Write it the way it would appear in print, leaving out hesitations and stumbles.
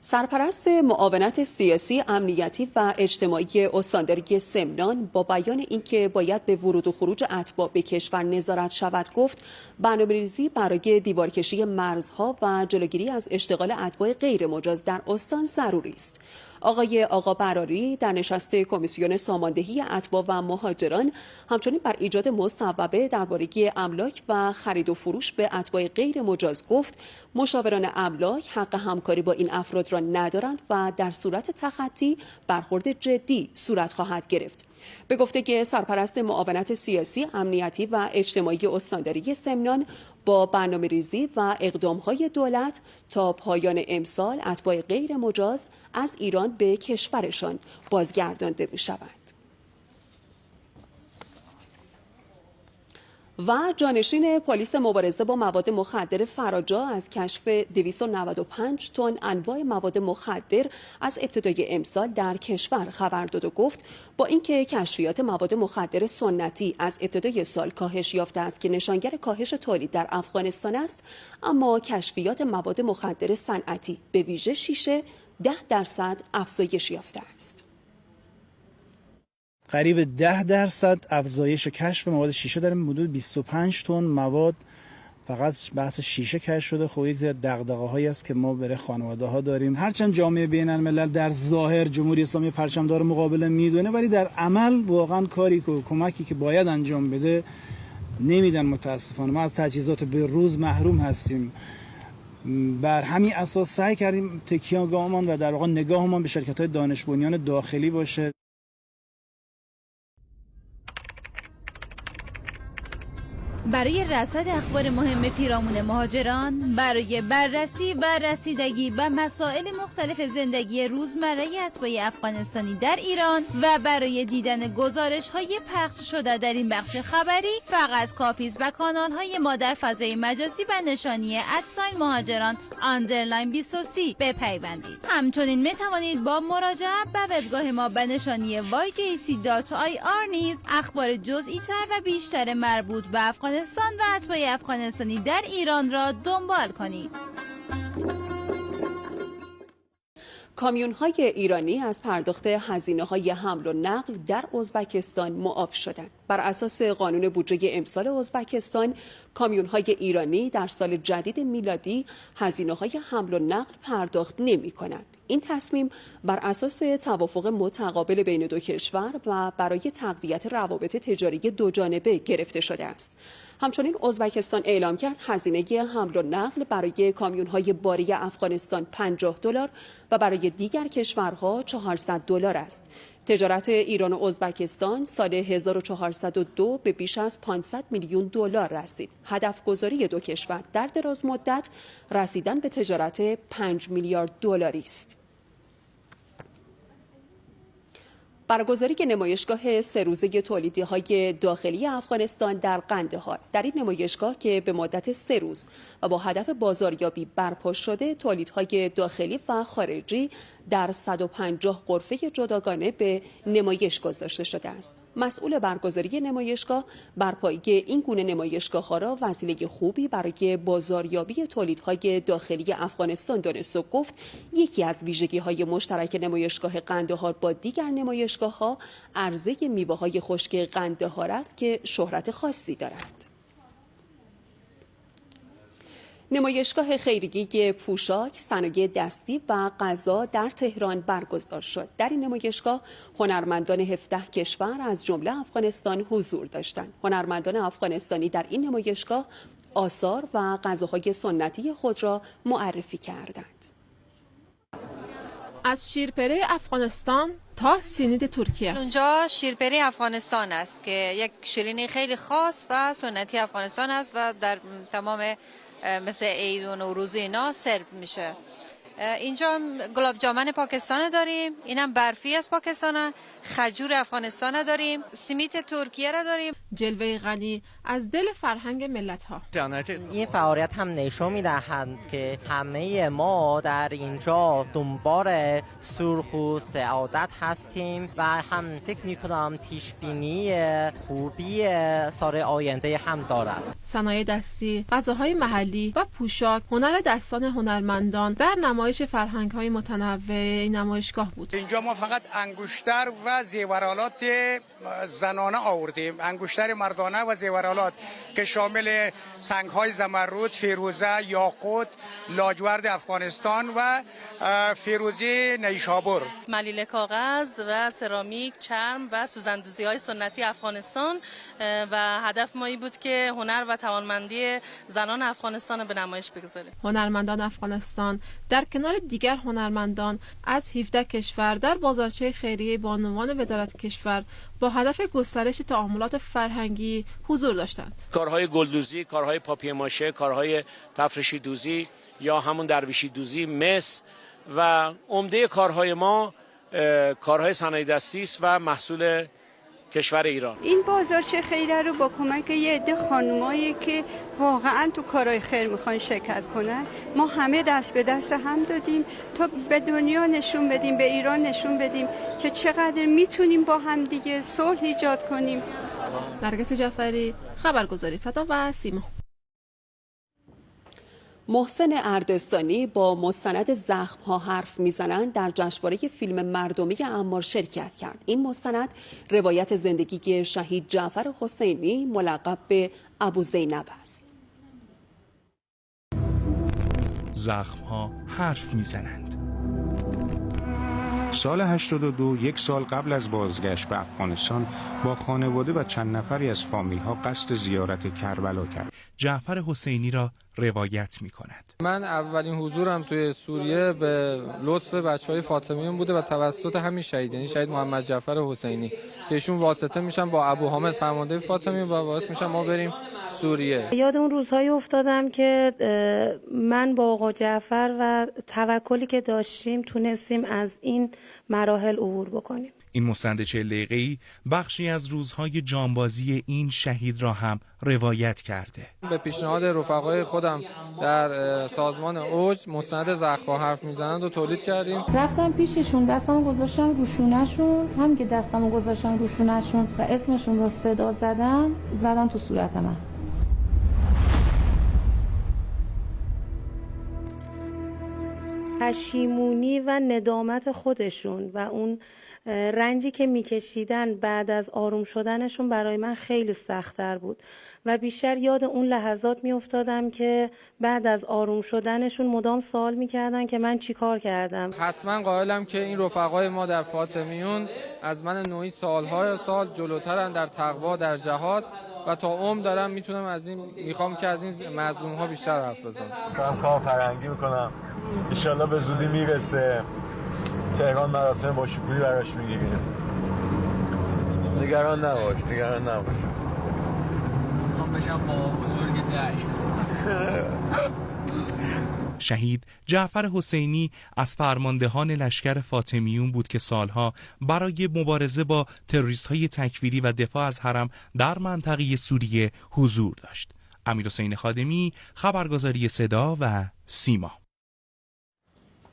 سرپرست معاونت سیاسی، امنیتی و اجتماعی استانداری سمنان با بیان اینکه باید به ورود و خروج اتباع به کشور نظارت شود گفت برنامه‌ریزی برای دیوارکشی مرزها و جلوگیری از اشتغال اتباع غیر مجاز در استان ضروری است. آقای آقا براری در نشست کمیسیون ساماندهی اتباع و مهاجران همچنین بر ایجاد مصوبه درباره املاک و خرید و فروش به اتباع غیر مجاز گفت مشاوران املاک حق همکاری با این افراد را ندارند و در صورت تخطی برخورد جدی صورت خواهد گرفت. به گفته سرپرست معاونت سیاسی، امنیتی و اجتماعی استانداری سمنان با برنامه‌ریزی و اقدام‌های دولت تا پایان امسال اتباع غیر مجاز از ایران به کشورشان بازگردانده می‌شوند. و جانشین پلیس مبارزه با مواد مخدر فراجا از کشف 295 تن انواع مواد مخدر از ابتدای امسال در کشور خبر داد و گفت با اینکه کشفیات مواد مخدر سنتی از ابتدای سال کاهش یافته است که نشانگر کاهش تولید در افغانستان است، اما کشفیات مواد مخدر صنعتی به ویژه شیشه 10% افزایش یافته است. قریب 10% افزایش کشف مواد شیشه داریم. حدود 25 تن مواد فقط بحث شیشه کشف شده. خب یک دغدغه‌هایی است که ما برای خانواده‌ها داریم. هرچند جامعه بین‌الملل در ظاهر جمهوری اسلامی پرچمدار مقابله میدونه، ولی در عمل واقعا کاری که کمکی که باید انجام بده نمیدن. متاسفانه ما از تجهیزات به روز محروم هستیم. بر همین اساس سعی کردیم تکیه‌گاهمان و در واقع نگاهمان به شرکت‌های دانش بنیان داخلی باشه. برای رصد اخبار مهم پیرامون مهاجران، برای بررسی و رسیدگی به مسائل مختلف زندگی روزمره اتباع افغانستانی در ایران و برای دیدن گزارش‌های پخش شده در این بخش خبری فقط کافی است به کانال‌های ما در فضای مجازی به نشانی @مهاجران _ بپیوندید. همچنین می‌توانید با مراجعه به وبگاه ما به نشانی yjc.ir نیز اخبار جزئی‌تر و بیشتر مربوط به افغانستان و اتباع افغانستانی در ایران را دنبال کنید. کامیون‌های ایرانی از پرداخت هزینه‌های حمل و نقل در ازبکستان معاف شدند. بر اساس قانون بودجه امسال ازبکستان، کامیون‌های ایرانی در سال جدید میلادی هزینه‌های حمل و نقل پرداخت نمی‌کنند. این تصمیم بر اساس توافق متقابل بین دو کشور و برای تقویت روابط تجاری دوجانبه گرفته شده است. همچنین ازبکستان اعلام کرد هزینه حمل و نقل برای کامیون‌های باری افغانستان $50 و برای دیگر کشورها $400 است. تجارت ایران و ازبکستان سال 1402 به بیش از $500 میلیون رسید. هدف گذاری دو کشور در دراز مدت رسیدن به تجارت $5 میلیارد است. برگزاری نمایشگاه 3 روزه تولیدی‌های داخلی افغانستان در قندهار. در این نمایشگاه که به مدت 3 روز و با هدف بازاریابی برپا شده، تولیدهای داخلی و خارجی در 150 غرفه جداگانه به نمایش گذاشته شده است. مسئول برگزاری نمایشگاه برپایی این گونه نمایشگاه‌ها را وسیله خوبی برای بازاریابی تولیدهای داخلی افغانستان دانست و گفت یکی از ویژگی‌های مشترک نمایشگاه قندهار با دیگر نمایشگاه‌ها عرضه میوه‌های خشک قندهار است که شهرت خاصی دارند. نمایشگاه خیریگی پوشاک، صنایع دستی و غذا در تهران برگزار شد. در این نمایشگاه هنرمندان 17 کشور از جمله افغانستان حضور داشتند. هنرمندان افغانستانی در این نمایشگاه آثار و غذاهای سنتی خود را معرفی کردند. از شیرپره افغانستان تا سینید ترکیه. اونجا شیرپره افغانستان است که یک شیرینی خیلی خاص و سنتی افغانستان است و در تمام مثل عید و نوروز اینا سرو میشه. اینجا گلاب جامن پاکستان داریم، اینم برفی از پاکستان، خجور افغانستان داریم، سمیت ترکیه را داریم. جلوه غنی از دل فرهنگ ملت ها. این فعالیت هم نشون میدهند که همه ما در اینجا دنبال سرخ و سعادت هستیم و هم فکر میکنم پیش بینی خوبی سال آینده هم دارد. صنایع دستی، غذاهای محلی و پوشاک، هنر دستان هنرمندان در نمایش نمایش فرهنگ‌های متنوع این نمایشگاه بود. اینجا ما فقط انگشتر و زیورآلات زنانه آوردیم، انگشتر مردانه و زیورآلات که شامل سنگ‌های زمرد، فیروزه، یاقوت، لاجورد افغانستان و فیروزی نیشابور. ملیل کاغذ و سرامیک، چرم و سوزندوزی‌های سنتی افغانستان و هدف ما این بود که هنر و توانمندی زنان افغانستان به نمایش بگذاریم. هنرمندان افغانستان در کنار دیگر هنرمندان از 17 کشور در بازارچه خیریه بانوان وزارت کشور با هدف گسترش تعاملات فرهنگی حضور داشتند. کارهای گلدوزی، کارهای پاپیه ماشه، کارهای تفریشی دوزی یا همون درویشی دوزی، مس و عمده کارهای ما کارهای صنایع دستی است و محصول کشور ایران. این بازارچه خیریه رو با کمک یه عده خانمایی که واقعا تو کارهای خیر میخوان شرکت کنن، ما همه دست به دست هم دادیم تا به دنیا نشون بدیم، به ایران نشون بدیم که چقدر میتونیم با هم دیگه صلح ایجاد کنیم. نرگس جعفری، خبرگزاری صدا و سیما. محسن اردستانی با مستند زخم‌ها حرف میزنند در جشنواره فیلم مردمی عمار شرکت کرد. این مستند روایت زندگی شهید جعفر حسینی ملقب به ابو زینب است. زخم‌ها حرف میزنند. سال 82 یک سال قبل از بازگشت به افغانستان با خانواده و چند نفری از فامیل‌ها قصد زیارت کربلا کرد. جعفر حسینی را روایت می‌کند. من اولین حضورم توی سوریه به لطف بچهای فاطمیون بوده و توسط همین شهید، یعنی شهید محمد جعفر حسینی که ایشون واسطه میشن با ابو حامد فرمانده فاطمیون و باعث میشن ما بریم سوریه. یاد اون روزهای افتادم که من با آقا جعفر و توکلی که داشتیم تونستیم از این مراحل عبور بکنیم. این مستند 40 دقیقه‌ای بخشی از روزهای جانبازی این شهید را هم روایت کرده. به پیشنهاد رفقای خودم در سازمان اوج مستند زخم‌ها حرف میزنند و تولید کردیم. رفتم پیششون، دستمو گذاشتم رو شونه‌شون، هم که دستمو گذاشتم رو شونه‌شون و اسمشون رو صدا زدم تو صورت من. پشیمونی و ندامت خودشون و اون رنجی که میکشیدن بعد از آروم شدنشون برای من خیلی سخت‌تر بود و بیشتر یاد اون لحظات میافتادم که بعد از آروم شدنشون مدام سوال میکردن که من چی کار کردم. حتما قائلم که این رفقای ما در فاطمیون از من نوعی سالهای سال جلوترن در تقوا، در جهاد و تا عمر دارم میخوام که از این مظلوم‌ها بیشتر حرف بزنم. دارم کار فرهنگی میکنم، انشالله به زودی میرسه. تهران مراسم با شکوهی براش میگیریم. نگران نباش. میخوام بشم با بزرگ جشن. شهید جعفر حسینی از فرماندهان لشکر فاطمیون بود که سالها برای مبارزه با تروریست‌های تکفیری و دفاع از حرم در منطقه سوریه حضور داشت. امیرحسین خادمی، خبرگزاری صدا و سیما.